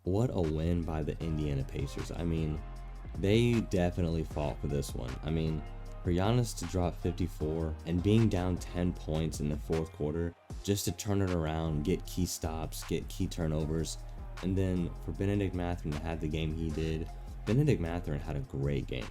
what a win by the Indiana Pacers. I mean, they definitely fought for this one. I mean, for Giannis to drop 54 and being down 10 points in the fourth quarter, just to turn it around, get key stops, get key turnovers, and then for Benedict Mathurin to have the game he did. Benedict Mathurin had a great game.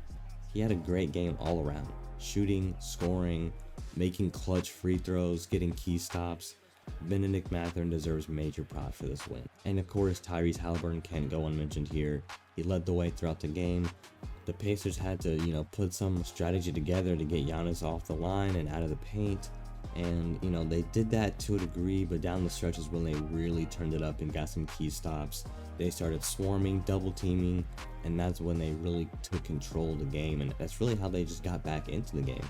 He had a great game all around. Shooting, scoring, making clutch free throws, getting key stops. Benedict Mathurin deserves major props for this win. And of course, Tyrese Halliburton can't go unmentioned here. He led the way throughout the game. The Pacers had to, put some strategy together to get Giannis off the line and out of the paint. And, they did that to a degree, but down the stretch is when they really turned it up and got some key stops. They started swarming, double teaming, and that's when they really took control of the game. And that's really how they just got back into the game.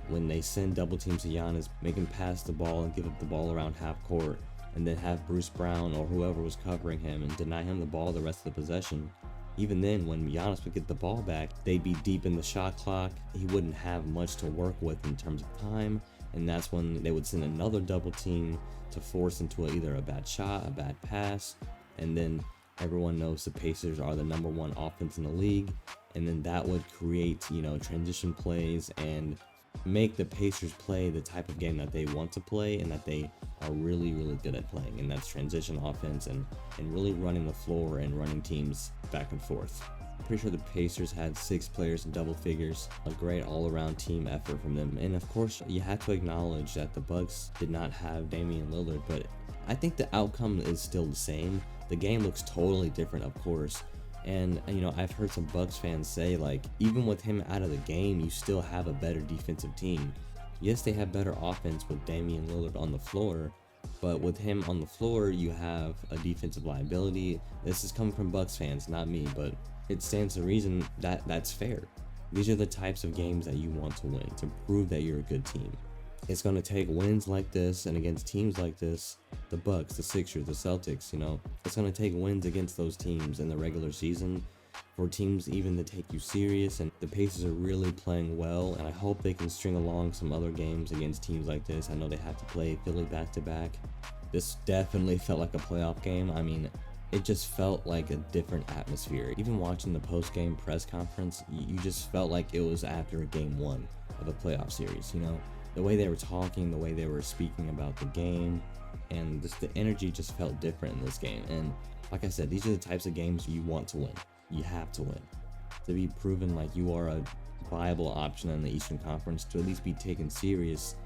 When they send double teams to Giannis, make him pass the ball and give up the ball around half court, and then have Bruce Brown or whoever was covering him and deny him the ball the rest of the possession. Even then, when Giannis would get the ball back, they'd be deep in the shot clock. He wouldn't have much to work with in terms of time, and that's when they would send another double team to force into either a bad shot, a bad pass, and then everyone knows the Pacers are the #1 offense in the league, and then that would create, transition plays and make the Pacers play the type of game that they want to play and that they are really, really good at playing, and that's transition offense and really running the floor and running teams back and forth. Pretty sure the Pacers had 6 players in double figures, a great all-around team effort from them. And of course, you have to acknowledge that the Bucks did not have Damian Lillard, but I think the outcome is still the same. The game looks totally different, of course. And I've heard some Bucks fans say, like, even with him out of the game, you still have a better defensive team. Yes, they have better offense with Damian Lillard on the floor, but with him on the floor, you have a defensive liability. This is coming from Bucks fans, not me, but it stands to reason that that's fair. These are the types of games that you want to win, to prove that you're a good team. It's going to take wins like this and against teams like this, the Bucks, the Sixers, the Celtics, it's going to take wins against those teams in the regular season for teams even to take you serious. And the Pacers are really playing well, and I hope they can string along some other games against teams like this. I know they have to play Philly back-to-back. This definitely felt like a playoff game. I mean, it just felt like a different atmosphere. Even watching the post-game press conference, you just felt like it was after game 1 of a playoff series, The way they were talking, the way they were speaking about the game, and just the energy just felt different in this game. And like I said, these are the types of games you want to win. You have to win. To be proven like you are a viable option in the Eastern Conference, to at least be taken serious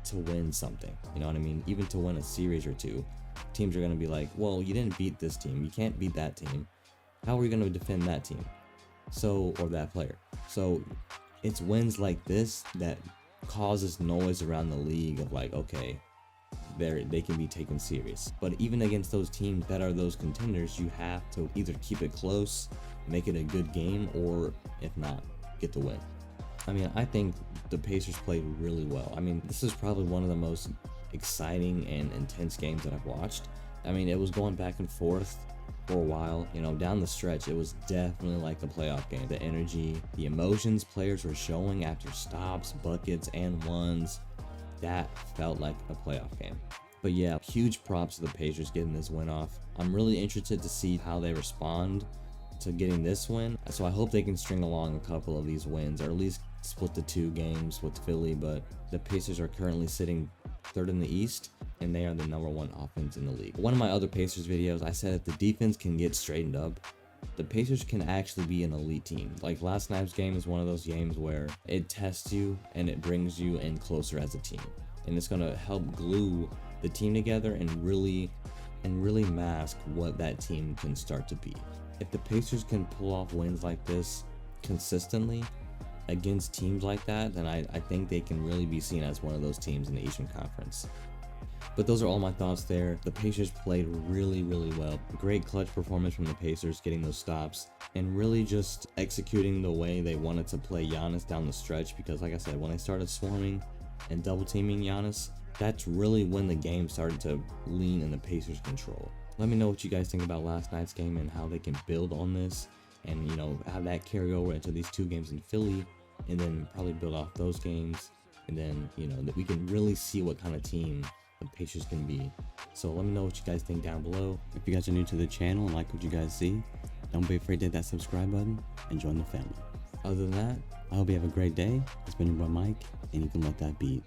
to win something. You know what I mean? Even to win a series or two, teams are going to be like, well, you didn't beat this team. You can't beat that team. How are you going to defend that team? Or that player? So it's wins like this that causes noise around the league of like, okay, they can be taken serious. But even against those teams that are those contenders, you have to either keep it close, make it a good game, or if not, get the win. I mean, I think the Pacers played really well. I mean, this is probably one of the most exciting and intense games that I've watched. I mean, it was going back and forth for a while. Down the stretch, it was definitely like a playoff game. The energy, the emotions players were showing after stops, buckets, and ones, that felt like a playoff game. But yeah, huge props to the Pacers getting this win off. I'm really interested to see how they respond to getting this win. So I hope they can string along a couple of these wins, or at least split the 2 games with Philly. But the Pacers are currently sitting 3rd in the East, and they are the #1 offense in the league. One of my other Pacers videos, I said if the defense can get straightened up, the Pacers can actually be an elite team. Like last night's game is one of those games where it tests you and it brings you in closer as a team. And it's going to help glue the team together and really mask what that team can start to be. If the Pacers can pull off wins like this consistently against teams like that, then I think they can really be seen as one of those teams in the Eastern Conference. But those are all my thoughts there. The Pacers played really, really well. Great clutch performance from the Pacers, getting those stops, and really just executing the way they wanted to play Giannis down the stretch. Because like I said, when they started swarming and double teaming Giannis, that's really when the game started to lean in the Pacers' control. Let me know what you guys think about last night's game and how they can build on this, and have that carry over into these 2 games in Philly, and then probably build off those games, and then that we can really see what kind of team the Pacers can be. So let me know what you guys think down below. If you guys are new to the channel and like what you guys see, don't be afraid to hit that subscribe button and join the family. Other than that, I hope you have a great day. It's been your boy Mike, and you can let that beat.